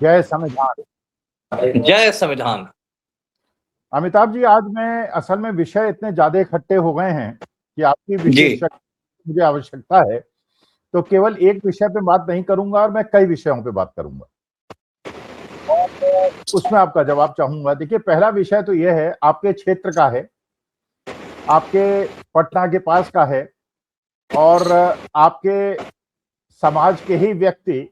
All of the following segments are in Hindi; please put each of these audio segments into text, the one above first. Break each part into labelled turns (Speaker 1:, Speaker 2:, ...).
Speaker 1: जय संविधान।
Speaker 2: जय संविधान।
Speaker 1: अमिताभ जी, आज मैं असल में विषय इतने ज्यादा इकट्ठे हो गए हैं कि आपकी विशेष मुझे आवश्यकता है, तो केवल एक विषय पे बात नहीं करूंगा और मैं कई विषयों पे बात करूंगा और उसमें आपका जवाब चाहूंगा। देखिए, पहला विषय तो यह है, आपके क्षेत्र का है, आपके पटना के पास का है और आपके समाज के ही व्यक्ति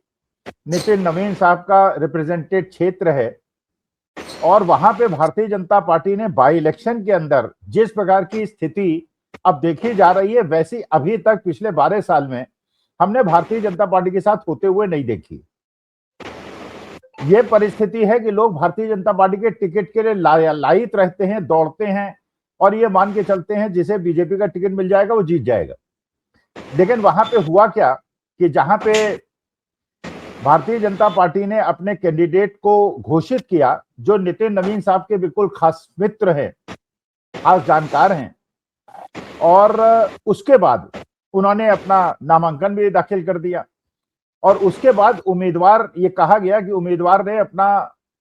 Speaker 1: नितिन नवीन साहब का रिप्रेजेंटेड क्षेत्र है। और वहां पे भारतीय जनता पार्टी ने बाई इलेक्शन के अंदर जिस प्रकार की स्थिति अब देखी जा रही है, वैसी अभी तक पिछले 12 साल में हमने भारतीय जनता पार्टी के साथ होते हुए नहीं देखी। ये परिस्थिति है कि लोग भारतीय जनता पार्टी के टिकट के लिए लायित रहते हैं, दौड़ते हैं और ये मान के चलते हैं जिसे बीजेपी का टिकट मिल जाएगा वो जीत जाएगा। लेकिन वहां पे हुआ क्या कि जहां पे भारतीय जनता पार्टी ने अपने कैंडिडेट को घोषित किया, जो नितिन नवीन साहब के बिल्कुल खास मित्र हैं, खास जानकार हैं, और उसके बाद उन्होंने अपना नामांकन भी दाखिल कर दिया और उसके बाद उम्मीदवार, ये कहा गया कि उम्मीदवार ने अपना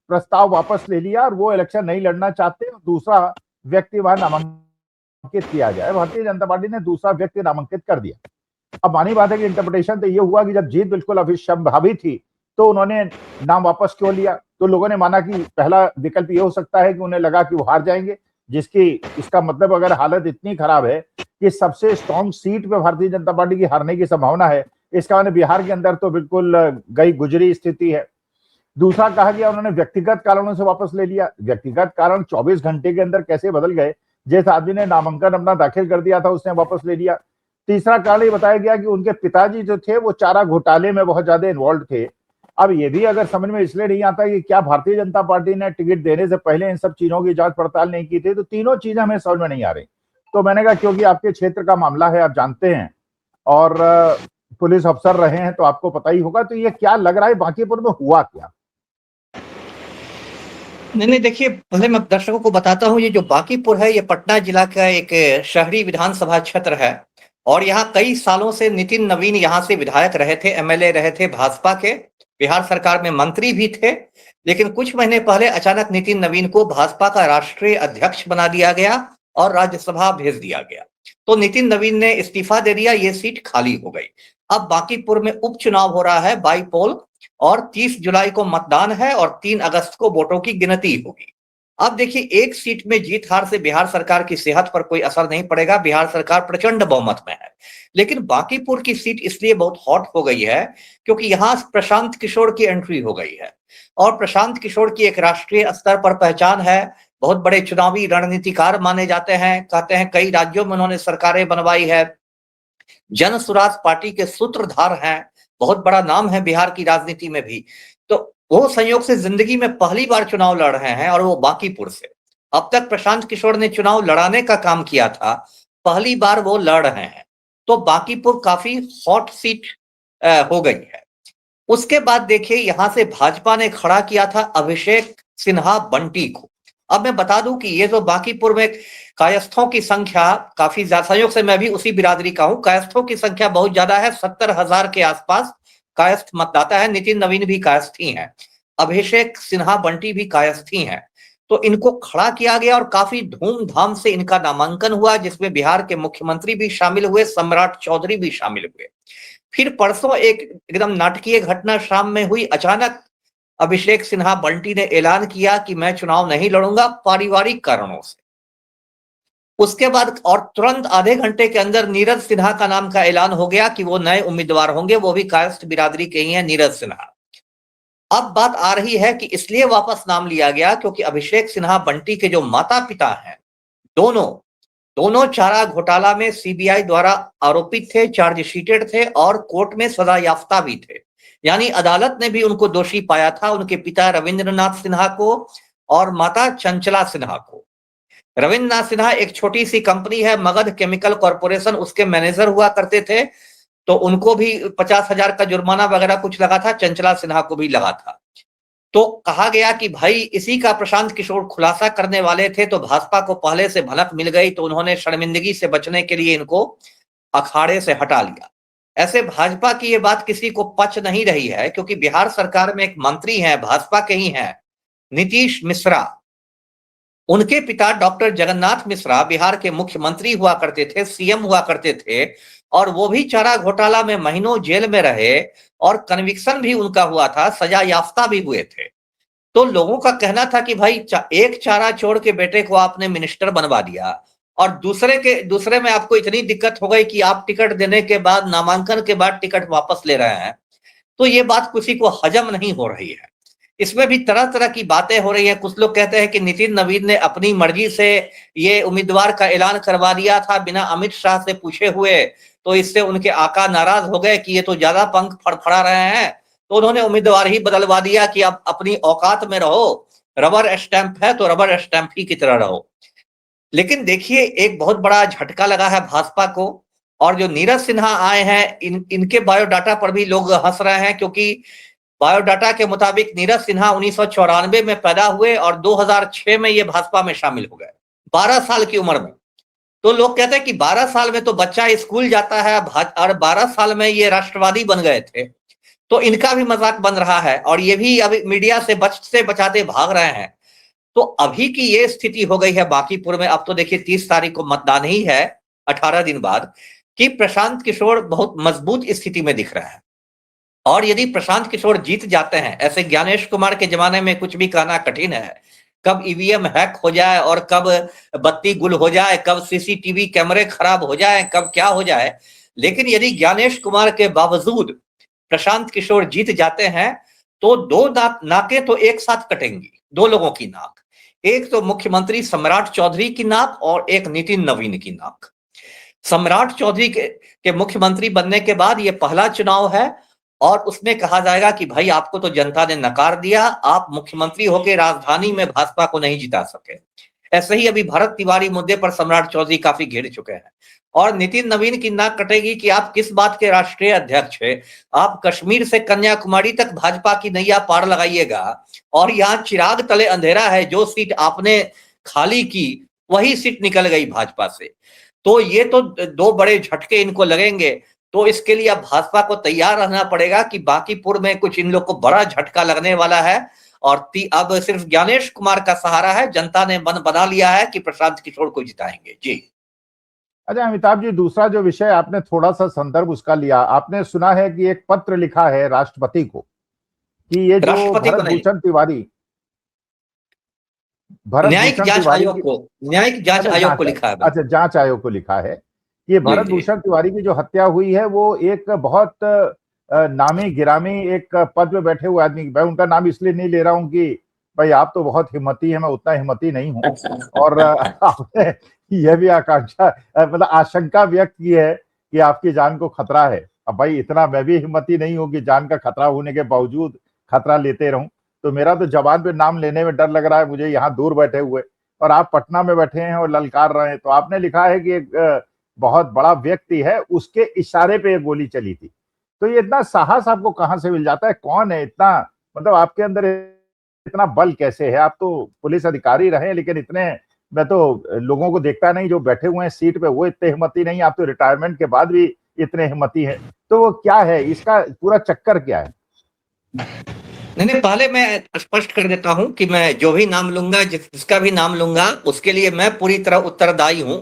Speaker 1: प्रस्ताव वापस ले लिया और वो इलेक्शन नहीं लड़ना चाहते और दूसरा व्यक्ति वहां नामांकित किया जाए। भारतीय जनता पार्टी ने दूसरा व्यक्ति नामांकित कर दिया। अब मानी बात है कि इंटरप्रिटेशन तो ये हुआ कि जब जीत बिल्कुल अभिसंभावित थी तो उन्होंने नाम वापस क्यों लिया, तो लोगों ने माना कि पहला विकल्प ये हो सकता है कि उन्हें लगा कि वो हार जाएंगे, जिसकी इसका मतलब अगर हालत इतनी खराब है कि सबसे स्ट्रॉन्ग सीट पे भारतीय जनता पार्टी की हारने की संभावना है, इसका मैंने बिहार के अंदर तो बिल्कुल गई गुजरी स्थिति है। दूसरा कहा गया उन्होंने व्यक्तिगत कारणों से वापस ले लिया। व्यक्तिगत कारण 24 घंटे के अंदर कैसे बदल गए, जिस आदमी ने नामांकन अपना दाखिल कर दिया था उसने वापस ले लिया। तीसरा कारण ये बताया गया कि उनके पिताजी जो थे वो चारा घोटाले में बहुत ज्यादा इन्वॉल्व थे। अब ये भी अगर समझ में इसलिए नहीं आता कि क्या भारतीय जनता पार्टी ने टिकट देने से पहले इन सब चीजों की जांच पड़ताल नहीं की थी, तो तीनों चीजें हमें समझ में नहीं आ रही। तो मैंने कहा क्योंकि आपके क्षेत्र का मामला है, आप जानते हैं और पुलिस अफसर रहे हैं तो आपको पता ही होगा, तो ये क्या लग रहा है बांकीपुर में हुआ क्या?
Speaker 2: नहीं, देखिए, पहले मैं दर्शकों को बताता हूँ, ये जो बांकीपुर है ये पटना जिला का एक शहरी विधानसभा क्षेत्र है और यहाँ कई सालों से नितिन नवीन यहाँ से विधायक रहे थे, एमएलए रहे थे भाजपा के, बिहार सरकार में मंत्री भी थे। लेकिन कुछ महीने पहले अचानक नितिन नवीन को भाजपा का राष्ट्रीय अध्यक्ष बना दिया गया और राज्यसभा भेज दिया गया, तो नितिन नवीन ने इस्तीफा दे दिया, ये सीट खाली हो गई। अब बांकीपुर में उपचुनाव हो रहा है बाई पोल और 30 जुलाई को मतदान है और 3 अगस्त को वोटों की गिनती होगी। अब देखिए, एक सीट में जीत हार से बिहार सरकार की सेहत पर कोई असर नहीं पड़ेगा, बिहार सरकार प्रचंड बहुमत में है। लेकिन बांकीपुर की सीट इसलिए बहुत हॉट हो गई है क्योंकि यहां प्रशांत किशोर की एंट्री हो गई है और प्रशांत किशोर की एक राष्ट्रीय स्तर पर पहचान है, बहुत बड़े चुनावी रणनीतिकार माने जाते हैं, कहते हैं कई राज्यों में उन्होंने सरकारें बनवाई है, जन स्वराज पार्टी के सूत्रधार हैं, बहुत बड़ा नाम है बिहार की राजनीति में भी। तो वो संयोग से जिंदगी में पहली बार चुनाव लड़ रहे हैं और वो बांकीपुर से। अब तक प्रशांत किशोर ने चुनाव लड़ाने का काम किया था, पहली बार वो लड़ रहे हैं, तो बांकीपुर काफी हॉट सीट हो गई है। उसके बाद देखिए, यहां से भाजपा ने खड़ा किया था अभिषेक सिन्हा बंटी को। अब मैं बता दूं कि ये जो बांकीपुर में कायस्थों की संख्या काफी ज्यादा, संयोग से मैं भी उसी बिरादरी का हूं, कायस्थों की संख्या बहुत ज्यादा है, 70,000 के आसपास कायस्थ मतदाता है। नितिन नवीन भी कायस्थ ही है, अभिषेक सिन्हा बंटी भी कायस्थ ही है, तो इनको खड़ा किया गया और काफी धूमधाम से इनका नामांकन हुआ, जिसमें बिहार के मुख्यमंत्री भी शामिल हुए, सम्राट चौधरी भी शामिल हुए। फिर परसों एक एकदम नाटकीय घटना शाम में हुई, अचानक अभिषेक सिन्हा बंटी ने ऐलान किया कि मैं चुनाव नहीं लड़ूंगा पारिवारिक कारणों से। उसके बाद और तुरंत आधे घंटे के अंदर नीरज सिन्हा का नाम का ऐलान हो गया कि वो नए उम्मीदवार होंगे, वो भी कायस्थ बिरादरी के ही हैं, नीरज सिन्हा। अब बात आ रही है कि इसलिए वापस नाम लिया गया क्योंकि अभिषेक सिन्हा बंटी के जो माता पिता हैं, दोनों चारा घोटाला में सीबीआई द्वारा आरोपित थे, चार्जशीटेड थे और कोर्ट में सजा याफ्ता भी थे, यानी अदालत ने भी उनको दोषी पाया था, उनके पिता रविंद्रनाथ सिन्हा को और माता चंचला सिन्हा को। रविंद्रनाथ सिन्हा एक छोटी सी कंपनी है मगध केमिकल कॉरपोरेशन, उसके मैनेजर हुआ करते थे, तो उनको भी 50,000 का जुर्माना वगैरह कुछ लगा था, चंचला सिन्हा को भी लगा था। तो कहा गया कि भाई इसी का प्रशांत किशोर खुलासा करने वाले थे, तो भाजपा को पहले से भनक मिल गई, तो उन्होंने शर्मिंदगी से बचने के लिए इनको अखाड़े से हटा लिया। ऐसे भाजपा की ये बात किसी को पच नहीं रही है, क्योंकि बिहार सरकार में एक मंत्री हैं, भाजपा के ही हैं, नीतीश मिश्रा। उनके पिता डॉक्टर जगन्नाथ मिश्रा बिहार के मुख्यमंत्री हुआ करते थे, सीएम हुआ करते थे, और वो भी चारा घोटाला में महीनों जेल में रहे और कन्विक्शन भी उनका हुआ था, सजा याफ्ता भी हुए थे। तो लोगों का कहना था कि भाई एक चारा चोर के बेटे को आपने मिनिस्टर बनवा दिया और दूसरे में आपको इतनी दिक्कत हो गई कि आप टिकट देने के बाद, नामांकन के बाद टिकट वापस ले रहे हैं। तो ये बात किसी को हजम नहीं हो रही है। इसमें भी तरह तरह की बातें हो रही हैं। कुछ लोग कहते हैं कि नितिन नवीन ने अपनी मर्जी से ये उम्मीदवार का ऐलान करवा दिया था बिना अमित शाह से पूछे हुए, तो इससे उनके आका नाराज हो गए कि ये तो ज्यादा पंख फड़फड़ा रहे हैं, तो उन्होंने उम्मीदवार ही बदलवा दिया कि आप अपनी औकात में रहो, रबर स्टैंप है तो रबर स्टैंप ही की तरह रहो। लेकिन देखिए, एक बहुत बड़ा झटका लगा है भाजपा को, और जो नीरज सिन्हा आए हैं, इनके बायोडाटा पर भी लोग हंस रहे हैं, क्योंकि बायोडाटा के मुताबिक नीरज सिन्हा 1994 में पैदा हुए और 2006 में ये भाजपा में शामिल हो गए, 12 साल की उम्र में। तो लोग कहते हैं कि 12 साल में तो बच्चा स्कूल जाता है, और 12 साल में ये राष्ट्रवादी बन गए थे। तो इनका भी मजाक बन रहा है और ये भी अभी मीडिया से बचते बचाते भाग रहे हैं। तो अभी की ये स्थिति हो गई है बांकीपुर में। अब तो देखिए 30 तारीख को मतदान ही है, 18 दिन बाद, कि प्रशांत किशोर बहुत मजबूत स्थिति में दिख रहा है। और यदि प्रशांत किशोर जीत जाते हैं, ऐसे ज्ञानेश कुमार के जमाने में कुछ भी कहना कठिन है, कब ईवीएम हैक हो जाए और कब बत्ती गुल हो जाए, कब सीसीटीवी कैमरे खराब हो जाए, कब क्या हो जाए। लेकिन यदि ज्ञानेश कुमार के बावजूद प्रशांत किशोर जीत जाते हैं, तो दो नाके तो एक साथ कटेंगी, दो लोगों की नाक। एक तो मुख्यमंत्री सम्राट चौधरी की नाक और एक नितिन नवीन की नाक। सम्राट चौधरी के मुख्यमंत्री बनने के बाद ये पहला चुनाव है और उसमें कहा जाएगा कि भाई आपको तो जनता ने नकार दिया, आप मुख्यमंत्री होकर राजधानी में भाजपा को नहीं जिता सके। ऐसे ही अभी भरत तिवारी मुद्दे पर सम्राट चौधरी काफी घिर चुके हैं। और नितिन नवीन की नाक कटेगी कि आप किस बात के राष्ट्रीय अध्यक्ष है। आप कश्मीर से कन्याकुमारी तक भाजपा की नैया पार लगाइएगा और यहाँ चिराग तले अंधेरा है। जो सीट आपने खाली की वही सीट निकल गई भाजपा से। तो ये तो दो बड़े झटके इनको लगेंगे। तो इसके लिए अब भाजपा को तैयार रहना पड़ेगा कि बांकीपुर में कुछ इन लोग को बड़ा झटका लगने वाला है। और अब सिर्फ ज्ञानेश कुमार का सहारा है। जनता ने मन बना लिया है कि प्रशांत किशोर को जिताएंगे। जी
Speaker 1: अच्छा अमिताभ जी, दूसरा जो विषय आपने थोड़ा सा संदर्भ उसका लिया, आपने सुना है कि एक पत्र लिखा है राष्ट्रपति को कि ये जो भरत भूषण तिवारी,
Speaker 2: न्यायिक जांच आयोग को, न्यायिक जांच आयोग को लिखा है।
Speaker 1: अच्छा, जांच आयोग को लिखा है कि भरत भूषण तिवारी की जो हत्या हुई है वो एक बहुत नामी गिरामी एक पद पे बैठे हुए आदमी, मैं उनका नाम इसलिए नहीं ले रहा हूं कि भाई आप तो बहुत हिम्मती है, मैं उतना हिम्मती नहीं हूं। और आपने यह भी आकांक्षा मतलब आशंका व्यक्त की है कि आपकी जान को खतरा है। अब भाई इतना मैं भी हिम्मती नहीं हूं कि जान का खतरा होने के बावजूद खतरा लेते रहूं। तो मेरा तो जबान पे नाम लेने में डर लग रहा है मुझे, यहाँ दूर बैठे हुए, और आप पटना में बैठे हैं और ललकार रहे हैं। तो आपने लिखा है कि एक बहुत बड़ा व्यक्ति है, उसके इशारे पे गोली चली थी। तो ये इतना साहस आपको कहां से मिल जाता है? कौन है इतना, मतलब आपके अंदर इतना बल कैसे है? आप तो पुलिस अधिकारी रहे, लेकिन इतने मैं तो लोगों को देखता नहीं जो बैठे हुए हैं सीट पे, वो इतने हिम्मती नहीं। आप तो रिटायरमेंट के बाद भी इतने हिम्मती है। तो वो क्या है, इसका पूरा चक्कर क्या है?
Speaker 2: नहीं, पहले मैं स्पष्ट कर देता हूं कि मैं जो भी नाम लूंगा, जिसका भी नाम लूंगा, उसके लिए मैं पूरी तरह उत्तरदायी हूं।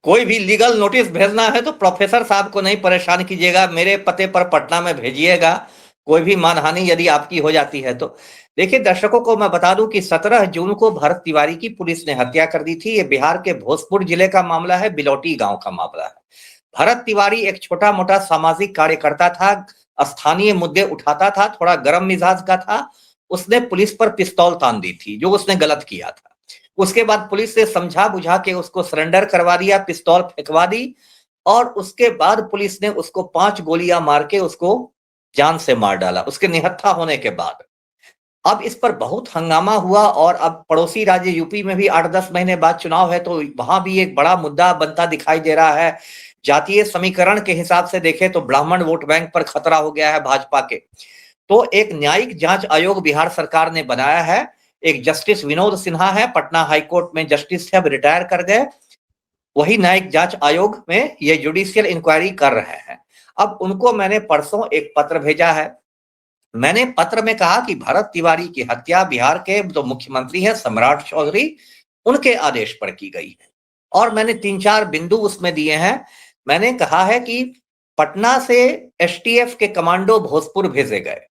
Speaker 2: कोई भी लीगल नोटिस भेजना है तो प्रोफेसर साहब को नहीं परेशान कीजिएगा, मेरे पते पर पटना में भेजिएगा। कोई भी मानहानि यदि आपकी हो जाती है तो। देखिए दर्शकों को मैं बता दूं कि 17 जून को भरत तिवारी की पुलिस ने हत्या कर दी थी। ये बिहार के भोजपुर जिले का मामला है, बिलौटी गांव का मामला है। भरत तिवारी एक छोटा मोटा सामाजिक कार्यकर्ता था, स्थानीय मुद्दे उठाता था, थोड़ा गर्म मिजाज का था। उसने पुलिस पर पिस्तौल तान दी थी, जो उसने गलत किया था। उसके बाद पुलिस से समझा बुझा के उसको सरेंडर करवा दिया, पिस्तौल फेंकवा दी, और उसके बाद पुलिस ने उसको 5 गोलियां मार के उसको जान से मार डाला, उसके निहत्था होने के बाद। अब इस पर बहुत हंगामा हुआ और अब पड़ोसी राज्य यूपी में भी 8-10 महीने बाद चुनाव है, तो वहां भी एक बड़ा मुद्दा बनता दिखाई दे रहा है। जातीय समीकरण के हिसाब से देखें तो ब्राह्मण वोट बैंक पर खतरा हो गया है भाजपा के। तो एक न्यायिक जांच आयोग बिहार सरकार ने बनाया है। एक जस्टिस विनोद सिन्हा है, पटना हाईकोर्ट में जस्टिस है, अब रिटायर कर गए। वही न्यायिक जांच आयोग में ये जुडिशियल इंक्वायरी कर रहे हैं। अब उनको मैंने परसों एक पत्र भेजा है। मैंने पत्र में कहा कि भरत तिवारी की हत्या बिहार के जो मुख्यमंत्री हैं सम्राट चौधरी, उनके आदेश पर की गई है। और मैंने 3-4 बिंदु उसमें दिए हैं। मैंने कहा है कि पटना से एसटीएफ के कमांडो भोजपुर भेजे गए,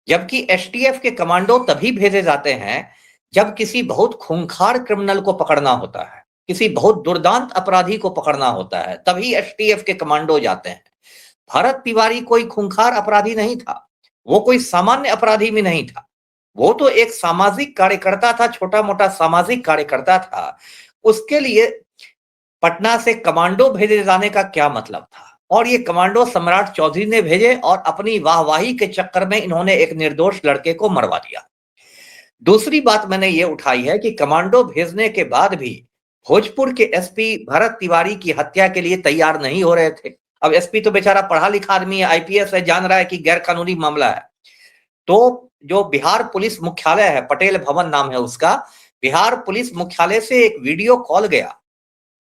Speaker 2: जबकि एसटीएफ के कमांडो तभी भेजे जाते हैं जब किसी बहुत खूंखार क्रिमिनल को पकड़ना होता है, किसी बहुत दुर्दांत अपराधी को पकड़ना होता है, तभी एसटीएफ के कमांडो जाते हैं। भरत तिवारी कोई खूंखार अपराधी नहीं था, वो कोई सामान्य अपराधी भी नहीं था, वो तो एक सामाजिक कार्यकर्ता था, छोटा मोटा सामाजिक कार्यकर्ता था। उसके लिए पटना से कमांडो भेजे जाने का क्या मतलब था? और ये कमांडो सम्राट चौधरी ने भेजे और अपनी वाहवाही के चक्कर में इन्होंने एक निर्दोष लड़के को मरवा दिया। दूसरी बात मैंने ये उठाई है कि कमांडो भेजने के बाद भी भोजपुर के एसपी भरत तिवारी की हत्या के लिए तैयार नहीं हो रहे थे। अब एसपी तो बेचारा पढ़ा लिखा आदमी है, आईपीएस है, जान रहा है कि गैर कानूनी मामला है। तो जो बिहार पुलिस मुख्यालय है, पटेल भवन नाम है उसका, बिहार पुलिस मुख्यालय से एक वीडियो कॉल गया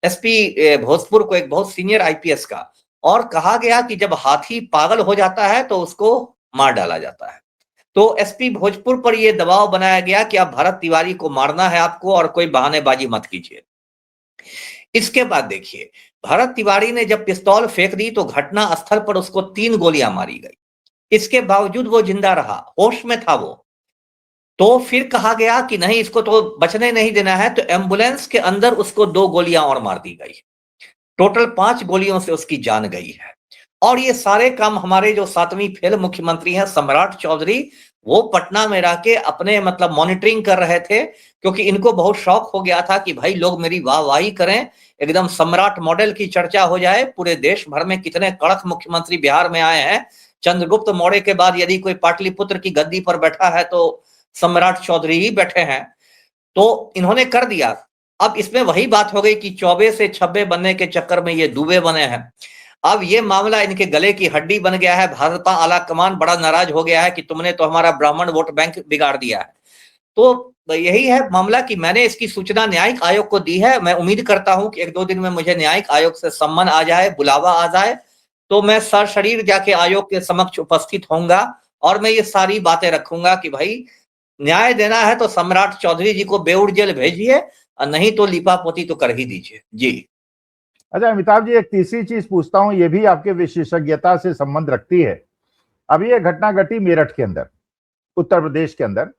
Speaker 2: एसपी भोजपुर को, एक बहुत सीनियर आईपीएस का, और कहा गया कि जब हाथी पागल हो जाता है तो उसको मार डाला जाता है। तो एसपी भोजपुर पर यह दबाव बनाया गया कि अब भरत तिवारी को मारना है आपको और कोई बहानेबाजी मत कीजिए। इसके बाद देखिए, भरत तिवारी ने जब पिस्तौल फेंक दी तो घटना स्थल पर उसको 3 गोलियां मारी गई। इसके बावजूद वो जिंदा रहा, होश में था वो। तो फिर कहा गया कि नहीं, इसको तो बचने नहीं देना है, तो एम्बुलेंस के अंदर उसको 2 गोलियां और मार दी गई। टोटल 5 गोलियों से उसकी जान गई है। और ये सारे काम हमारे जो 7वीं फेल मुख्यमंत्री हैं सम्राट चौधरी, वो पटना में रह के अपने मतलब मॉनिटरिंग कर रहे थे, क्योंकि इनको बहुत शौक हो गया था कि भाई लोग मेरी वाहवाही करें, एकदम सम्राट मॉडल की चर्चा हो जाए पूरे देश भर में। कितने कड़क मुख्यमंत्री बिहार में आए हैं, चंद्रगुप्त मौर्य के बाद यदि कोई पाटलिपुत्र की गद्दी पर बैठा है तो सम्राट चौधरी ही बैठे हैं। तो इन्होंने कर दिया। अब इसमें वही बात हो गई कि चौबे से छब्बे बनने के चक्कर में ये दूबे बने हैं। अब ये मामला इनके गले की हड्डी बन गया है। भाजपा आला कमान बड़ा नाराज हो गया है कि तुमने तो हमारा ब्राह्मण वोट बैंक बिगाड़ दिया है। तो यही है मामला कि मैंने इसकी सूचना न्यायिक आयोग को दी है। मैं उम्मीद करता हूं कि 1-2 दिन में मुझे न्यायिक आयोग से सम्मन आ जाए, बुलावा आ जाए, तो मैं सशरीर जाके आयोग के समक्ष उपस्थित होऊंगा और मैं ये सारी बातें रखूंगा कि भाई न्याय देना है तो सम्राट चौधरी जी को बेउर जेल भेजिए, और नहीं तो लिपापोती तो कर ही दीजिए। जी।
Speaker 1: अच्छा अमिताभ जी, एक तीसरी चीज पूछता हूं, ये भी आपके विशेषज्ञता से संबंध रखती है। अभी ये घटना घटी मेरठ के अंदर, उत्तर प्रदेश के अंदर।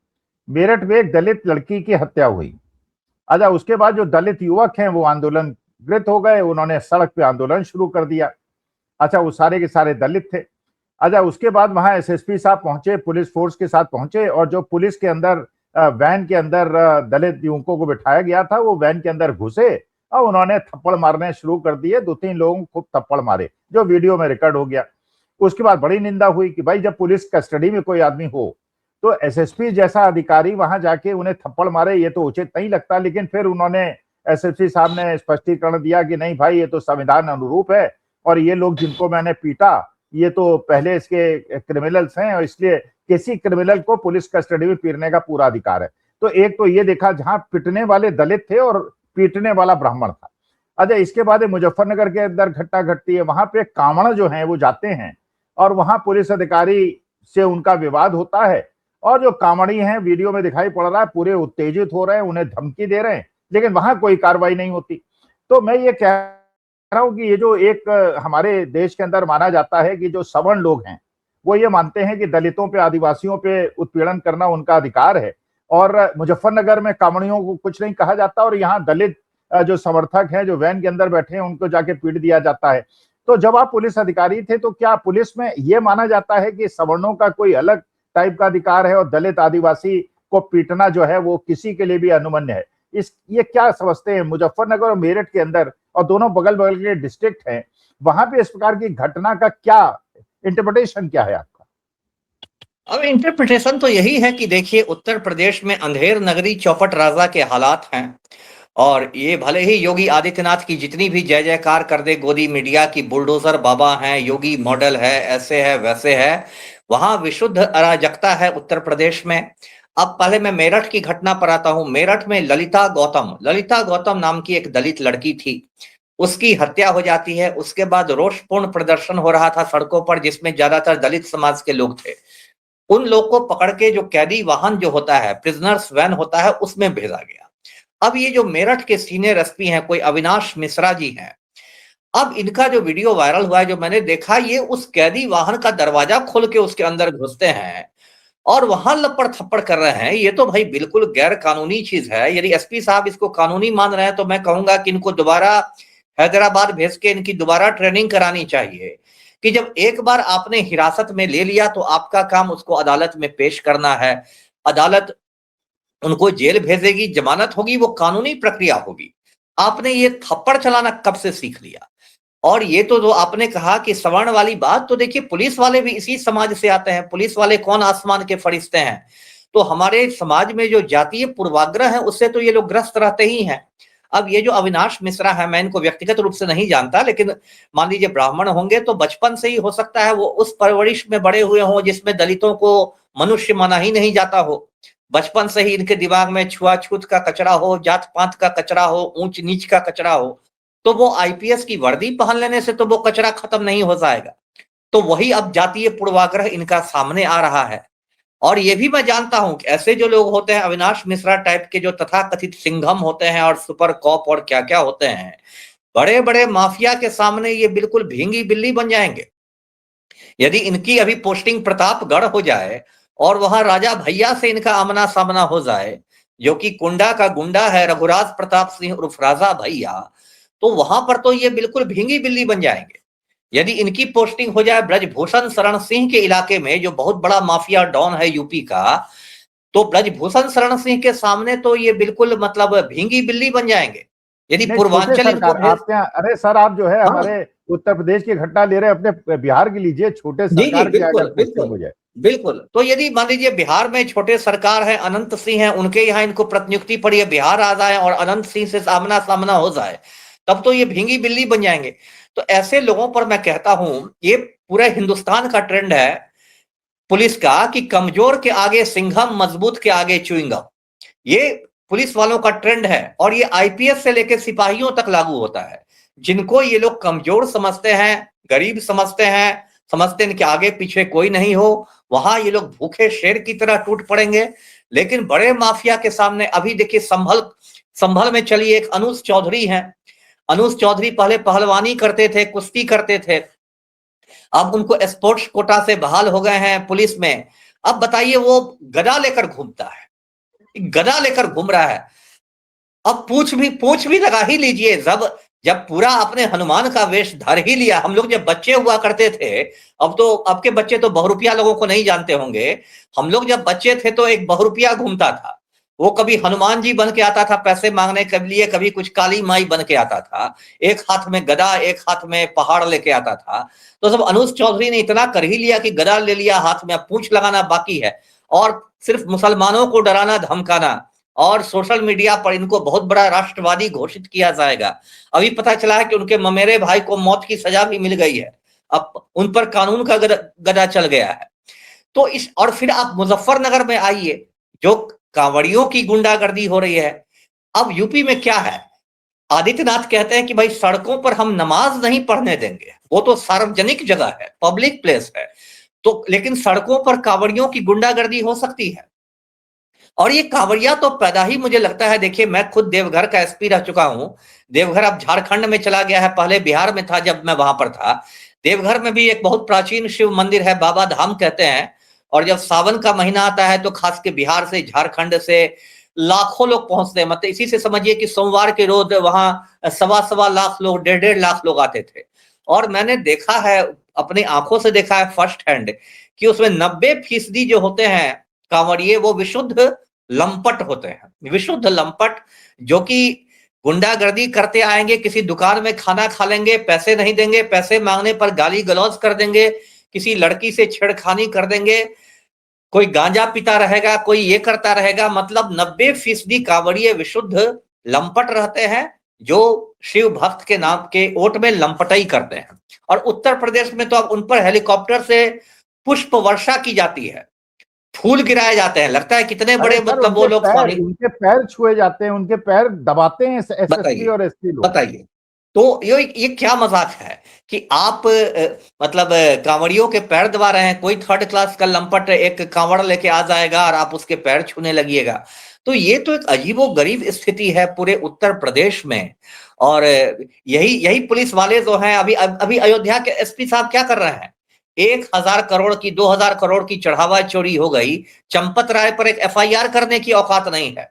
Speaker 1: मेरठ में एक दलित लड़की की हत्या हुई। अच्छा, उसके बाद जो दलित युवक हैं वो आंदोलनकृत हो गए, उन्होंने सड़क पे आंदोलन शुरू कर दिया। अच्छा, वो सारे के सारे दलित थे। अच्छा, उसके बाद वहां एसएसपी साहब पहुंचे, पुलिस फोर्स के साथ पहुंचे, और जो पुलिस के अंदर वैन के अंदर दलित युवकों को बिठाया गया था, वो वैन के अंदर घुसे और उन्होंने थप्पड़ मारने शुरू कर दिए। 2-3 लोगों को खूब थप्पड़ मारे, जो वीडियो में रिकॉर्ड हो गया। उसके बाद बड़ी निंदा हुई कि भाई जब पुलिस कस्टडी में कोई आदमी हो तो एसएसपी जैसा अधिकारी वहां जाके उन्हें थप्पड़ मारे, ये तो उचित नहीं लगता। लेकिन फिर उन्होंने, एसएसपी साहब ने स्पष्टीकरण दिया कि नहीं भाई, ये तो संविधान अनुरूप है और ये लोग जिनको मैंने पीटा ये तो पहले इसके क्रिमिनल्स हैं, और इसलिए किसी क्रिमिनल को पुलिस कस्टडी में पीटने का पूरा अधिकार है। तो एक तो ये देखा जहां पिटने वाले दलित थे और पीटने वाला ब्राह्मण था। अच्छा, इसके बाद मुजफ्फरनगर के अंदर घटना घटती है। वहां पे कांवड़ जो है वो जाते हैं और वहां पुलिस अधिकारी से उनका विवाद होता है, और जो कांवड़ी हैं वीडियो में दिखाई पड़ रहा है पूरे उत्तेजित हो रहे हैं, उन्हें धमकी दे रहे हैं, लेकिन वहां कोई कार्रवाई नहीं होती। तो मैं ये कह रहा हूं कि ये जो एक हमारे देश के अंदर माना जाता है कि जो सवर्ण लोग हैं वो ये मानते हैं कि दलितों पे, आदिवासियों पे उत्पीड़न करना उनका अधिकार है, और मुजफ्फरनगर में कांवड़ियों को कुछ नहीं कहा जाता, और यहाँ दलित जो समर्थक हैं जो वैन के अंदर बैठे हैं उनको जाके पीट दिया जाता है। तो जब आप पुलिस अधिकारी थे तो क्या पुलिस में ये माना जाता है कि सवर्णों का कोई अलग टाइप का अधिकार है और दलित आदिवासी को पीटना जो है वो किसी के लिए भी अनुमन्य है? ये क्या समझते हैं मुजफ्फरनगर और मेरठ के अंदर, और दोनों बगल बगल के डिस्ट्रिक्ट हैं, वहां पे इस प्रकार की घटना का क्या इंटरप्रिटेशन क्या है आपका?
Speaker 2: अब इंटरप्रिटेशन तो यही है कि देखिए, उत्तर प्रदेश में अंधेर नगरी चौपट राजा के हालात हैं, और ये भले ही योगी आदित्यनाथ की जितनी भी जय जयकार कर दे गोदी मीडिया की बुलडोजर बाबा हैं, योगी मॉडल है, ऐसे है वैसे है, वहां विशुद्ध अराजकता है उत्तर प्रदेश में। अब पहले मैं मेरठ की घटना पर आता हूं। मेरठ में ललिता गौतम नाम की एक दलित लड़की थी। उसकी हत्या हो जाती है। उसके बाद रोषपूर्ण प्रदर्शन हो रहा था सड़कों पर, जिसमें ज्यादातर दलित समाज के लोग थे। उन लोग को पकड़ के जो कैदी वाहन जो होता है, प्रिजनर्स वैन होता है, उसमें भेजा गया। अब ये जो मेरठ के सीनियर एसपी हैं, कोई अविनाश मिश्रा जी हैं, अब इनका जो वीडियो वायरल हुआ है, जो मैंने देखा, ये उस कैदी वाहन का दरवाजा खोल के उसके अंदर घुसते हैं और वहां लपड़ थप्पड़ कर रहे हैं। ये तो भाई बिल्कुल गैर कानूनी चीज है। यदि एसपी साहब इसको कानूनी मान रहे हैं तो मैं कहूंगा कि इनको दोबारा हैदराबाद भेज के इनकी दोबारा ट्रेनिंग करानी चाहिए कि जब एक बार आपने हिरासत में ले लिया तो आपका काम उसको अदालत में पेश करना है। अदालत उनको जेल भेजेगी, जमानत होगी, वो कानूनी प्रक्रिया होगी। आपने ये थप्पड़ चलाना कब से सीख लिया? और ये तो जो आपने कहा कि सवर्ण वाली बात, तो देखिए पुलिस वाले भी इसी समाज से आते हैं। पुलिस वाले कौन आसमान के फरिश्ते हैं? तो हमारे समाज में जो जातीय पूर्वाग्रह है उससे तो ये लोग ग्रस्त रहते ही हैं। अब ये जो अविनाश मिश्रा है, मैं इनको व्यक्तिगत रूप से नहीं जानता, लेकिन मान लीजिए ब्राह्मण होंगे तो बचपन से ही हो सकता है वो उस परवरिश में बड़े हुए हों जिसमें दलितों को मनुष्य माना ही नहीं जाता हो। बचपन से ही इनके दिमाग में छुआछूत का कचरा हो, जात पात का कचरा हो, ऊंच नीच का कचरा हो, तो वो आईपीएस की वर्दी पहन लेने से तो वो कचरा खत्म नहीं हो जाएगा। तो वही अब जातीय पूर्वाग्रह इनका सामने आ रहा है। और ये भी मैं जानता हूं कि ऐसे जो लोग होते हैं, अविनाश मिश्रा टाइप के, जो तथाकथित सिंघम होते हैं और सुपर कॉप और क्या क्या होते हैं, बड़े बड़े माफिया के सामने ये बिल्कुल भींगी बिल्ली बन जाएंगे। यदि इनकी अभी पोस्टिंग प्रतापगढ़ हो जाए और वहां राजा भैया से इनका आमना सामना हो जाए, जो कि कुंडा का गुंडा है रघुराज प्रताप सिंह उर्फ राजा भैया, तो वहां पर तो ये बिल्कुल भींगी बिल्ली बन जाएंगे। यदि इनकी पोस्टिंग हो जाए ब्रजभूषण शरण सिंह के इलाके में, जो बहुत बड़ा माफिया डॉन है यूपी का, तो ब्रजभूषण शरण सिंह के सामने तो ये बिल्कुल मतलब भींगी बिल्ली बन जाएंगे। यदि
Speaker 1: नहीं, छोटे
Speaker 2: पूर्वांचल इनको
Speaker 1: सरकार
Speaker 2: भेज,
Speaker 1: आपके यहाँ, अरे सर आप जो है
Speaker 2: हाँ,
Speaker 1: हमारे उत्तर प्रदेश की घटना ले रहे हैं, अपने बिहार की लीजिए। छोटे
Speaker 2: जी जी,
Speaker 1: सरकार की अगर
Speaker 2: बिल्कुल
Speaker 1: पोस्टिंग
Speaker 2: बिल्कुल
Speaker 1: हो जाए,
Speaker 2: बिल्कुल। तो यदि मान लीजिए बिहार में छोटे सरकार है, अनंत सिंह है, उनके यहाँ इनको प्रतिनियुक्ति पड़ी है, बिहार आ जाए और अनंत सिंह से सामना सामना हो जाए, तब तो ये भींगी बिल्ली बन जाएंगे। तो ऐसे लोगों पर मैं कहता हूं, ये पूरे हिंदुस्तान का ट्रेंड है पुलिस का कि कमजोर के आगे सिंघम, मजबूत के आगे च्युइंगम। ये पुलिस वालों का ट्रेंड है और ये आईपीएस से लेकर सिपाहियों तक लागू होता है। जिनको ये लोग कमजोर समझते हैं, गरीब समझते हैं, समझते हैं कि आगे पीछे कोई नहीं हो, वहां ये लोग भूखे शेर की तरह टूट पड़ेंगे। लेकिन बड़े माफिया के सामने अभी देखिए, संभल संभल में चली एक अनुज चौधरी है। अनुज चौधरी पहले पहलवानी करते थे, कुश्ती करते थे, अब उनको स्पोर्ट्स कोटा से बहाल हो गए हैं पुलिस में। अब बताइए, वो गदा लेकर घूमता है, गदा लेकर घूम रहा है। अब पूछ भी लगा ही लीजिए। जब जब पूरा अपने हनुमान का वेश धर ही लिया, हम लोग जब बच्चे हुआ करते थे, अब तो अब के बच्चे तो बहुरुपिया लोगों को नहीं जानते होंगे। हम लोग जब बच्चे थे तो एक बहुरुपिया घूमता था, वो कभी हनुमान जी बन के आता था पैसे मांगने के लिए, कभी कुछ काली माई बन के आता था, एक हाथ में गदा एक हाथ में पहाड़ लेके आता था। तो सब अनुज चौधरी ने इतना कर ही लिया कि गदा ले लिया हाथ में, अब पूछ लगाना बाकी है। और सिर्फ मुसलमानों को डराना धमकाना, और सोशल मीडिया पर इनको बहुत बड़ा राष्ट्रवादी घोषित किया जाएगा। अभी पता चला है कि उनके ममेरे भाई को मौत की सजा भी मिल गई है, अब उन पर कानून का गदा चल गया है। तो इस, और फिर आप मुजफ्फरनगर में आइए, जो कांवड़ियों की गुंडागर्दी हो रही है। अब यूपी में क्या है, आदित्यनाथ कहते हैं कि भाई सड़कों पर हम नमाज नहीं पढ़ने देंगे, वो तो सार्वजनिक जगह है, पब्लिक प्लेस है, तो लेकिन सड़कों पर कांवड़ियों की गुंडागर्दी हो सकती है। और ये कांवड़िया तो पैदा ही, मुझे लगता है, देखिए मैं खुद देवघर का एसपी रह चुका हूं। देवघर अब झारखंड में चला गया है, पहले बिहार में था जब मैं वहां पर था। देवघर में भी एक बहुत प्राचीन शिव मंदिर है, बाबा धाम कहते हैं। और जब सावन का महीना आता है तो खास के बिहार से, झारखंड से लाखों लोग पहुंचते हैं। मतलब इसी से समझिए कि सोमवार के रोज वहां 1.25 लाख लोग, 1.5 लाख लोग आते थे। और मैंने देखा है, अपनी आंखों से देखा है फर्स्ट हैंड, कि उसमें 90% जो होते हैं कांवड़िए, वो विशुद्ध लंपट होते हैं, विशुद्ध लंपट, जो कि गुंडागर्दी करते आएंगे, किसी दुकान में खाना खा लेंगे, पैसे नहीं देंगे, पैसे मांगने पर गाली गलौज कर देंगे, किसी लड़की से छेड़खानी कर देंगे, कोई गांजा पीता रहेगा, कोई ये करता रहेगा। मतलब 90% कांवड़िए विशुद्ध लंपट रहते हैं, जो शिव भक्त के नाम के ओट में लंपटाई करते हैं। और उत्तर प्रदेश में तो अब उन पर हेलीकॉप्टर से पुष्प वर्षा की जाती है, फूल गिराए जाते हैं, लगता है कितने
Speaker 1: अरे
Speaker 2: बड़े
Speaker 1: सर
Speaker 2: मतलब वो लोग स्वामी।
Speaker 1: उनके पैर छुए जाते हैं, उनके पैर दबाते हैं एसएसपी
Speaker 2: बताइए,
Speaker 1: और एसपी लोग।
Speaker 2: बताइए। तो ये क्या मजाक है कि आप मतलब कांवड़ियों के पैर दबा रहे हैं। कोई थर्ड क्लास का लंपट एक कांवड़ लेके आ जाएगा और आप उसके पैर छूने लगिएगा। तो ये तो एक अजीबो गरीब स्थिति है पूरे उत्तर प्रदेश में। और यही यही पुलिस वाले जो हैं, अभी अभी अयोध्या के एसपी साहब क्या कर रहे हैं, 1,000 करोड़ की 2,000 करोड़ की चढ़ावा चोरी हो गई, चंपत राय पर एक एफआईआर करने की औकात नहीं है।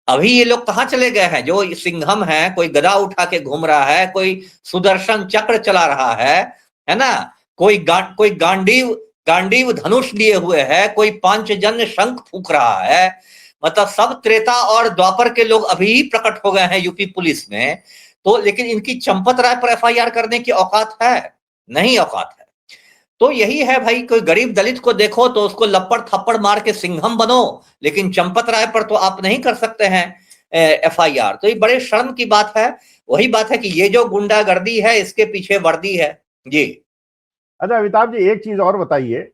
Speaker 2: अभी ये लोग कहाँ चले गए हैं? जो सिंघम है, कोई गदा उठा के घूम रहा है, कोई सुदर्शन चक्र चला रहा है ना, कोई गांडीव गांडीव धनुष लिए हुए है, कोई पांचजन्य शंख फूंक रहा है। मतलब सब त्रेता और द्वापर के लोग अभी प्रकट हो गए हैं यूपी पुलिस में। तो लेकिन इनकी चंपत राय पर एफआईआर करने की औकात है? नहीं औकात है। तो यही है भाई, कोई गरीब दलित को देखो तो उसको लपड़ थप्पड़ मार के सिंघम बनो, लेकिन चंपत राय पर तो आप नहीं कर सकते हैं एफआईआर। तो ये बड़े शर्म की बात है। वही बात है कि ये जो गुंडागर्दी है इसके पीछे वर्दी है जी।
Speaker 1: अच्छा अमिताभ जी, एक चीज और बताइए,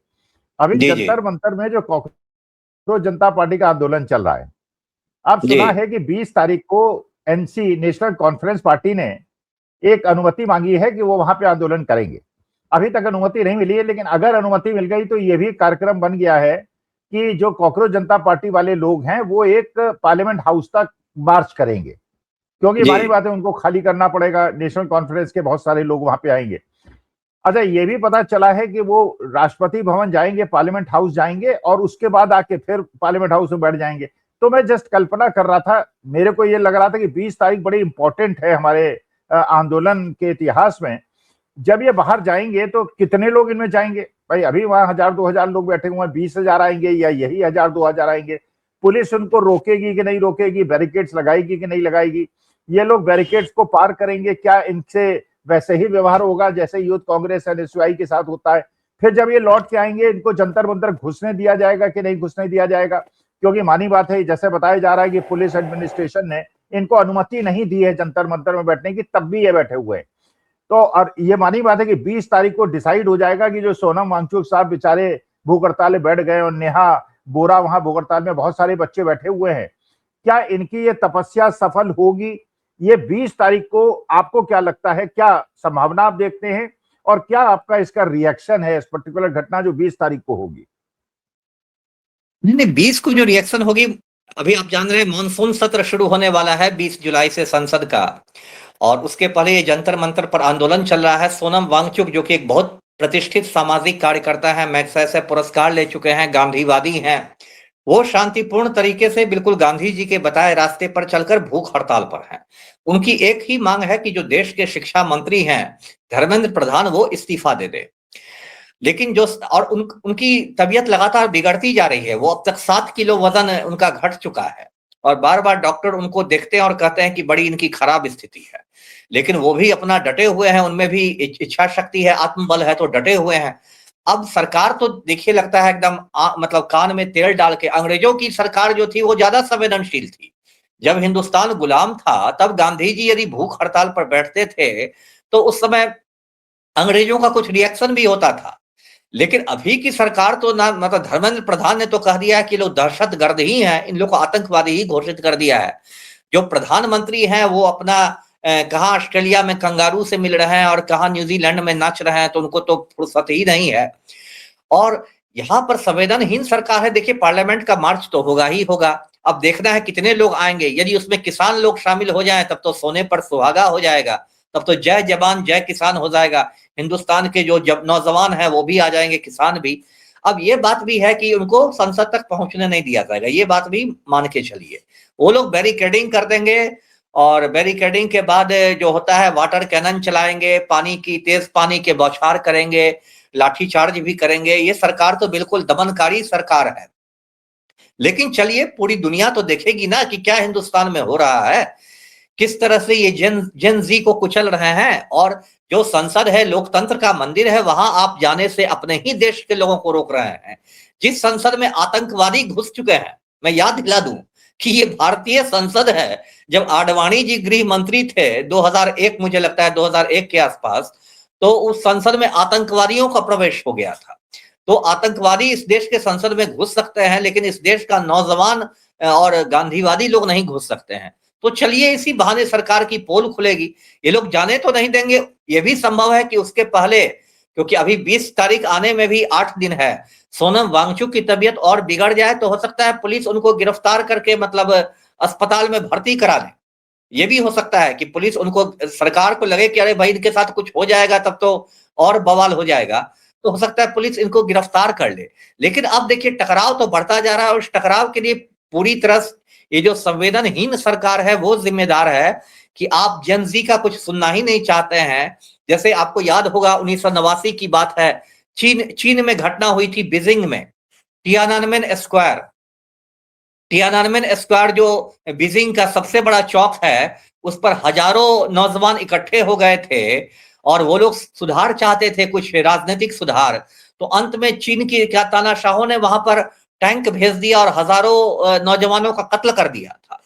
Speaker 1: अभी
Speaker 2: जी जी
Speaker 1: जंतर मंतर में जो कॉकरोच जनता पार्टी का आंदोलन चल रहा है, आप
Speaker 2: जी
Speaker 1: सुना है कि 20 तारीख को एनसी नेशनल कॉन्फ्रेंस पार्टी ने एक अनुमति मांगी है कि वो वहां पे आंदोलन करेंगे। अभी तक अनुमति नहीं मिली है, लेकिन अगर अनुमति मिल गई तो ये भी कार्यक्रम बन गया है कि जो कॉकरोच जनता पार्टी वाले लोग हैं वो एक पार्लियामेंट हाउस तक मार्च करेंगे, क्योंकि
Speaker 2: जी
Speaker 1: मानी बात है उनको खाली करना पड़ेगा, नेशनल कॉन्फ्रेंस के बहुत सारे लोग वहां पे आएंगे। अच्छा ये भी पता चला है कि वो राष्ट्रपति भवन जाएंगे, पार्लियामेंट हाउस जाएंगे और उसके बाद आके फिर पार्लियामेंट हाउस में बैठ जाएंगे। तो मैं जस्ट कल्पना कर रहा था, मेरे को ये लग रहा था कि 20 तारीख बड़ी इंपॉर्टेंट है हमारे आंदोलन के इतिहास में। जब ये बाहर जाएंगे तो कितने लोग इनमें जाएंगे भाई? अभी वहां 1,000-2,000 लोग बैठे हुए हैं, 20,000 आएंगे या यही 1,000-2,000 आएंगे? पुलिस उनको रोकेगी कि नहीं रोकेगी, बैरिकेड्स लगाएगी कि नहीं लगाएगी? ये लोग बैरिकेड्स को पार करेंगे, क्या इनसे वैसे ही व्यवहार होगा जैसे यूथ कांग्रेस एनएसयूआई के साथ होता है? फिर जब ये लौट के आएंगे इनको जंतर मंतर घुसने दिया जाएगा कि नहीं घुसने दिया जाएगा? क्योंकि मानी बात है, जैसे बताया जा रहा है कि पुलिस एडमिनिस्ट्रेशन ने इनको अनुमति नहीं दी है जंतर मंतर में बैठने की, तब भी ये बैठे हुए हैं। तो और ये मानी बात है कि 20 तारीख को डिसाइड हो जाएगा कि जो सोनम वांगचुक साहब बेचारे भूख हड़ताल में बैठ गए और नेहा बोरा वहां भूख हड़ताल में बहुत सारे बच्चे बैठे हुए हैं, क्या इनकी ये तपस्या सफल होगी? ये 20 तारीख को आपको क्या लगता है, क्या संभावना आप देखते हैं और क्या आपका इसका रिएक्शन है, इस पर्टिकुलर घटना जो 20 तारीख को होगी?
Speaker 2: नहीं, 20 को जो रिएक्शन होगी, अभी आप जान रहे हैं मानसून सत्र शुरू होने वाला है 20 जुलाई से संसद का, और उसके पहले ये जंतर मंतर पर आंदोलन चल रहा है। सोनम वांगचुक जो कि एक बहुत प्रतिष्ठित सामाजिक कार्यकर्ता है, मैग्सेसे पुरस्कार ले चुके हैं, गांधीवादी हैं, वो शांतिपूर्ण तरीके से बिल्कुल गांधी जी के बताए रास्ते पर चलकर भूख हड़ताल पर हैं। उनकी एक ही मांग है कि जो देश के शिक्षा मंत्री हैं धर्मेंद्र प्रधान, वो इस्तीफा दे दे। लेकिन जो और उनकी तबीयत लगातार बिगड़ती जा रही है। वो अब तक 7 किलो वजन उनका घट चुका है और बार बार डॉक्टर उनको देखते हैं और कहते हैं कि बड़ी इनकी खराब स्थिति है, लेकिन वो भी अपना डटे हुए हैं। उनमें भी इच्छा शक्ति है, आत्मबल है, तो डटे हुए हैं। अब सरकार तो देखिए लगता है एकदम मतलब कान में तेल डाल के, अंग्रेजों की सरकार जो थी वो ज्यादा संवेदनशील थी। जब हिंदुस्तान गुलाम था तब गांधी जी यदि भूख हड़ताल पर बैठते थे तो उस समय अंग्रेजों का कुछ रिएक्शन भी होता था। लेकिन अभी की सरकार तो ना, मतलब धर्मेंद्र प्रधान ने तो कह दिया है कि लोग दहशतगर्द ही हैं, इन लोग को आतंकवादी ही घोषित कर दिया है। जो प्रधानमंत्री हैं वो अपना कहाँ ऑस्ट्रेलिया में कंगारू से मिल रहे हैं और कहाँ न्यूजीलैंड में नाच रहे हैं, तो उनको तो फुर्सत ही नहीं है। और यहाँ पर संवेदनहीन सरकार है। देखिए पार्लियामेंट का मार्च तो होगा ही होगा, अब देखना है कितने लोग आएंगे। यदि उसमें किसान लोग शामिल हो जाएं तब तो सोने पर सुहागा हो जाएगा, तब तो जय जवान जय किसान हो जाएगा। हिंदुस्तान के जो नौजवान हैं वो भी आ जाएंगे, किसान भी। अब ये बात भी है कि उनको संसद तक पहुंचने नहीं दिया जाएगा, ये बात भी मान के चलिए। वो लोग बैरिकेडिंग कर देंगे और बैरिकेडिंग के बाद जो होता है वाटर कैनन चलाएंगे, पानी की तेज पानी के बौछार करेंगे, लाठीचार्ज भी करेंगे। ये सरकार तो बिल्कुल दमनकारी सरकार है। लेकिन चलिए पूरी दुनिया तो देखेगी ना कि क्या हिंदुस्तान में हो रहा है, किस तरह से ये जेन जी को कुचल रहे हैं। और जो संसद है, लोकतंत्र का मंदिर है, वहां आप जाने से अपने ही देश के लोगों को रोक रहे हैं। जिस संसद में आतंकवादी घुस चुके हैं, मैं याद दिला दूं कि ये भारतीय संसद है। जब आडवाणी जी गृह मंत्री थे 2001, मुझे लगता है 2001 के आसपास, तो उस संसद में आतंकवादियों का प्रवेश हो गया था। तो आतंकवादी इस देश के संसद में घुस सकते हैं, लेकिन इस देश का नौजवान और गांधीवादी लोग नहीं घुस सकते हैं। तो चलिए इसी बहाने सरकार की पोल खुलेगी, ये लोग जाने तो नहीं देंगे। ये भी संभव है कि उसके पहले, क्योंकि अभी 20 तारीख आने में भी 8 दिन है, सोनम वांगचुक की तबीयत और बिगड़ जाए तो हो सकता है पुलिस उनको गिरफ्तार करके मतलब अस्पताल में भर्ती करा दे। ये भी हो सकता है कि पुलिस उनको, सरकार को लगे कि अरे भाई इनके साथ कुछ हो जाएगा तब तो और बवाल हो जाएगा, तो हो सकता है पुलिस इनको गिरफ्तार कर ले। लेकिन अब देखिए टकराव तो बढ़ता जा रहा है और इस टकराव के लिए पूरी तरह ये जो संवेदनहीन सरकार है वो जिम्मेदार है कि आप जेनजी का कुछ सुनना ही नहीं चाहते हैं। जैसे आपको याद होगा 1989 की बात है, चीन में घटना हुई थी बीजिंग में, टियानानमेन स्क्वायर। टियानानमेन स्क्वायर जो बीजिंग का सबसे बड़ा चौक है, उस पर हजारों नौजवान इकट्ठे हो गए थे और वो लोग सुधार चाहते थे, कुछ राजनीतिक सुधार। तो अंत में चीन की क्या तानाशाहों ने वहां पर टैंक भेज दिया और हजारों नौजवानों का कत्ल कर दिया था।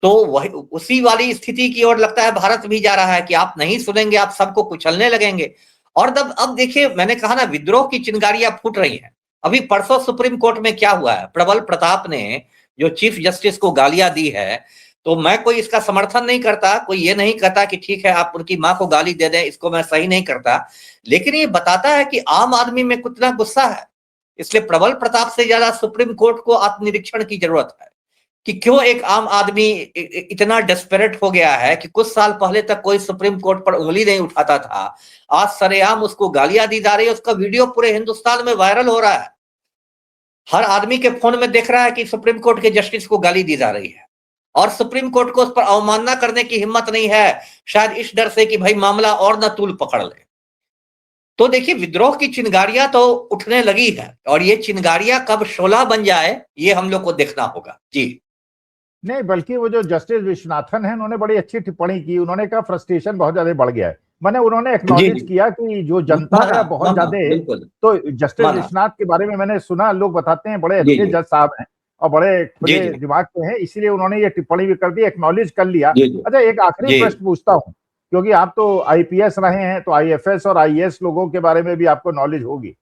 Speaker 2: तो वही उसी वाली स्थिति की ओर लगता है भारत भी जा रहा है कि आप नहीं सुनेंगे, आप सबको कुचलने लगेंगे। और अब देखिए, मैंने कहा ना, विद्रोह की चिंगारियां फूट रही हैं। अभी परसों सुप्रीम कोर्ट में क्या हुआ है, प्रबल प्रताप ने जो चीफ जस्टिस को गालियां दी है, तो मैं कोई इसका समर्थन नहीं करता, कोई ये नहीं कहता कि ठीक है आप उनकी मां को गाली दे दें, इसको मैं सही नहीं करता, लेकिन ये बताता है कि आम आदमी में कितना गुस्सा है। इसलिए प्रबल प्रताप से ज्यादा सुप्रीम कोर्ट को आत्मनिरीक्षण की जरूरत है कि क्यों एक आम आदमी इतना डेस्परेट हो गया है कि कुछ साल पहले तक कोई सुप्रीम कोर्ट पर उंगली नहीं उठाता था, आज सरेआम उसको गालियां दी जा रही है। उसका वीडियो पूरे हिंदुस्तान में वायरल हो रहा है, हर आदमी के फोन में देख रहा है कि सुप्रीम कोर्ट के जस्टिस को गाली दी जा रही है और सुप्रीम कोर्ट को उस पर अवमानना करने की हिम्मत नहीं है, शायद इस डर से कि भाई मामला और न तूल पकड़ ले। तो देखिए विद्रोह की चिंगारियां तो उठने लगी है और ये चिंगारियां कब शोला बन जाए ये हम लोग को देखना होगा। जी
Speaker 1: नहीं, बल्कि वो जो जस्टिस विश्वनाथन है उन्होंने बड़ी अच्छी टिप्पणी की। उन्होंने कहा फ्रस्ट्रेशन बहुत ज्यादा बढ़ गया है। मैंने उन्होंने एक्नॉलेज किया कि जो जनता है बहुत ज्यादा,
Speaker 2: बिल्कुल
Speaker 1: तो जस्टिस विश्वनाथ के बारे में मैंने सुना, लोग बताते हैं बड़े अच्छे जज साहब हैं और बड़े खुले दिमाग के हैं, इसीलिए उन्होंने ये टिप्पणी भी कर दी, एक्नॉलेज कर लिया। अच्छा, एक आखिरी प्रश्न पूछता हूँ, क्योंकि आप तो आईपीएस रहे हैं, तो आईएफएस और आईएएस लोगों के बारे में भी आपको नॉलेज होगी।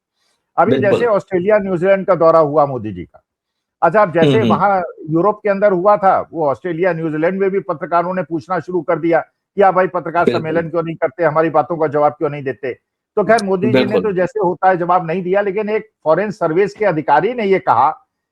Speaker 1: अभी जैसे ऑस्ट्रेलिया न्यूजीलैंड का दौरा हुआ मोदी जी का, अच्छा, अब जैसे वहां यूरोप के अंदर हुआ था, वो ऑस्ट्रेलिया न्यूजीलैंड में भी पत्रकारों ने पूछना शुरू कर दिया कि आप भाई पत्रकार सम्मेलन क्यों नहीं करते, हमारी बातों का जवाब क्यों नहीं देते। तो खैर मोदी जी ने तो जैसे होता है जवाब नहीं दिया, लेकिन एक फॉरेन सर्विस के अधिकारी ने ये कहा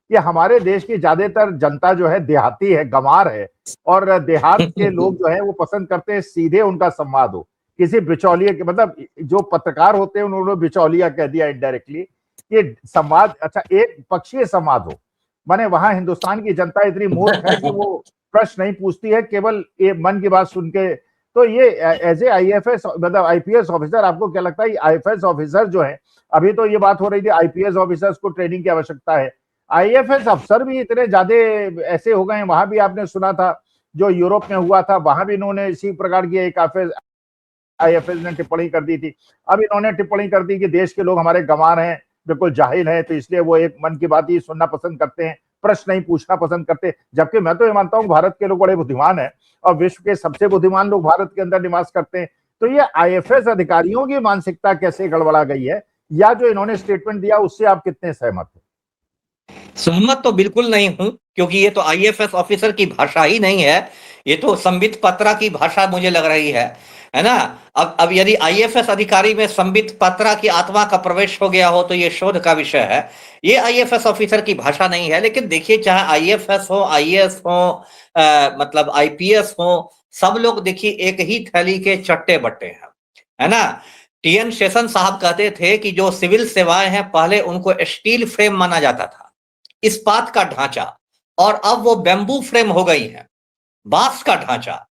Speaker 1: कि हमारे देश की ज्यादातर जनता जो है देहाती है, गंवार है, और देहात के लोग जो है वो पसंद करते हैं सीधे उनका संवाद हो, किसी बिचौलिए के, मतलब जो पत्रकार होते हैं उन्होंने बिचौलिया कह दिया इनडायरेक्टली, कि संवाद, अच्छा, एक पक्षीय संवाद हो। माने वहां हिंदुस्तान की जनता इतनी मूर्ख है कि वो प्रश्न नहीं पूछती है, केवल ये मन की बात सुन के। तो ये एज ए आईएफएस, मतलब आईपीएस ऑफिसर, आपको क्या लगता है आईएफएस ऑफिसर जो है, अभी तो ये बात हो रही थी आईपीएस ऑफिसर्स को ट्रेनिंग की आवश्यकता है, आईएफएस अफसर भी इतने ज्यादा ऐसे हो गए? वहां भी आपने सुना था जो यूरोप में हुआ था, वहां भी इन्होंने इसी प्रकार की एक आईएफएस ने टिप्पणी कर दी थी। अब इन्होंने टिप्पणी कर दी कि देश के लोग हमारे गंवार हैं, बिल्कुल जाहिल है, तो इसलिए वो एक मन की बात ही सुनना पसंद करते हैं, प्रश्न नहीं पूछना पसंद करते। जबकि मैं तो ये मानता हूं भारत के लोग बड़े बुद्धिमान हैं और विश्व के सबसे बुद्धिमान लोग भारत के अंदर निवास करते हैं। तो ये आईएफएस अधिकारियों की मानसिकता कैसे गड़बड़ा गई है, या जो इन्होंने स्टेटमेंट दिया उससे आप कितने सहमत हैं?
Speaker 2: सहमत तो बिल्कुल नहीं हूं, क्योंकि ये तो आईएफएस ऑफिसर की भाषा ही नहीं है, ये तो संबित पत्रा की भाषा मुझे लग रही है ना। अब यदि आईएफएस अधिकारी में संबित पत्रा की आत्मा का प्रवेश हो गया हो तो ये शोध का विषय है, ये आईएफएस ऑफिसर की भाषा नहीं है। लेकिन देखिए, चाहे आईएफएस हो, आईएएस हो, मतलब आईपीएस हो, सब लोग देखिए एक ही थैली के चट्टे बट्टे हैं, है ना। टीएन शेषन साहब कहते थे कि जो सिविल सेवाएं हैं पहले उनको स्टील फ्रेम माना जाता था, इस्पात का ढांचा, और अब वो बैम्बू फ्रेम हो गई है, बांस का ढांचा।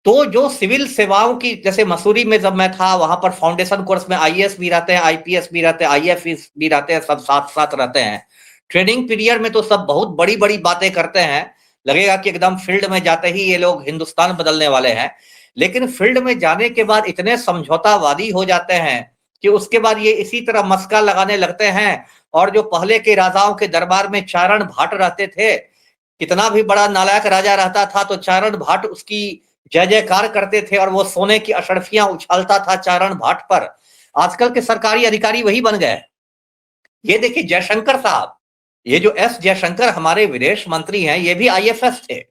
Speaker 2: तो जो सिविल सेवाओं की, जैसे मसूरी में जब मैं था, वहां पर फाउंडेशन कोर्स में आईएएस भी रहते हैं, आईपीएस भी रहते हैं, आईएफएस भी रहते हैं, सब साथ साथ रहते हैं। ट्रेनिंग पीरियड में तो सब बहुत बड़ी बड़ी बातें करते हैं, लगेगा कि एकदम फील्ड में जाते ही ये लोग हिंदुस्तान बदलने वाले हैं। लेकिन फील्ड में जाने के बाद इतने समझौतावादी हो जाते हैं कि उसके बाद ये इसी तरह मस्का लगाने लगते हैं। और जो पहले के राजाओं के दरबार में चारण भाट रहते थे, कितना भी बड़ा नालायक राजा रहता था तो चारण भाट उसकी जय जयकार करते थे और वो सोने की अशर्फियां उछालता था चारण भाट पर। आजकल के सरकारी अधिकारी वही बन गए। ये देखिए जयशंकर साहब, ये जो एस जयशंकर हमारे विदेश मंत्री हैं, ये भी आईएफएस थे,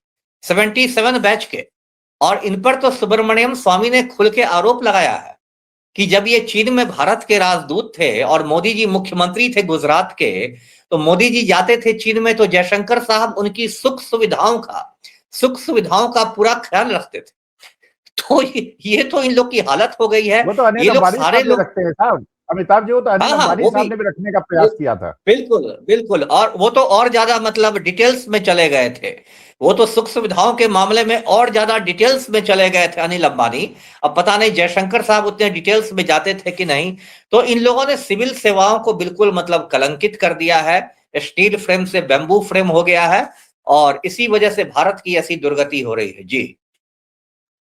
Speaker 2: 77 बैच के। और इन पर तो सुब्रमण्यम स्वामी ने खुल के आरोप लगाया है कि जब ये चीन में भारत के राजदूत थे और मोदी जी मुख्यमंत्री थे गुजरात के, तो मोदी जी जाते थे चीन में तो जयशंकर साहब उनकी सुख सुविधाओं का पूरा ख्याल रखते थे। तो ये तो इन लोग की हालत हो गई है।
Speaker 1: वो तो अनिल
Speaker 2: ये लोग
Speaker 1: अंबानी
Speaker 2: सारे
Speaker 1: साहब ने
Speaker 2: लोग,
Speaker 1: रखते हैं साहब, अमिताभ जी, वो तो अनिल
Speaker 2: हाँ
Speaker 1: अंबानी
Speaker 2: वो
Speaker 1: साहब
Speaker 2: भी,
Speaker 1: ने भी रखने का प्रयास किया था।
Speaker 2: बिल्कुल बिल्कुल, और वो तो और ज्यादा मतलब डिटेल्स में चले गए थे। वो तो सुख सुविधाओं के मामले में और ज्यादा डिटेल्स में चले गए थे अनिल अंबानी। अब पता नहीं जयशंकर साहब उतने डिटेल्स में जाते थे कि नहीं। तो इन लोगों ने सिविल सेवाओं को बिल्कुल मतलब कलंकित कर दिया है। स्टील फ्रेम से बैम्बू फ्रेम हो गया है, और इसी वजह से भारत की ऐसी दुर्गति हो रही है। जी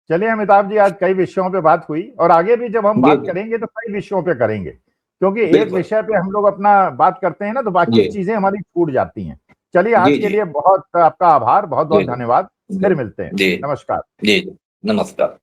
Speaker 1: चलिए अमिताभ जी, आज कई विषयों पे बात हुई और आगे भी जब हम
Speaker 2: जी
Speaker 1: बात करेंगे तो कई विषयों पे करेंगे, क्योंकि एक
Speaker 2: बिल्कुल।
Speaker 1: विषय पे हम लोग अपना बात करते हैं ना तो बाकी
Speaker 2: जी
Speaker 1: चीजें हमारी छूट जाती हैं। चलिए,
Speaker 2: जी
Speaker 1: आज के
Speaker 2: जी
Speaker 1: लिए बहुत आपका आभार, बहुत
Speaker 2: जी
Speaker 1: बहुत धन्यवाद।
Speaker 2: जी
Speaker 1: फिर मिलते हैं।
Speaker 2: जी
Speaker 1: नमस्कार।
Speaker 2: जी। नमस्कार।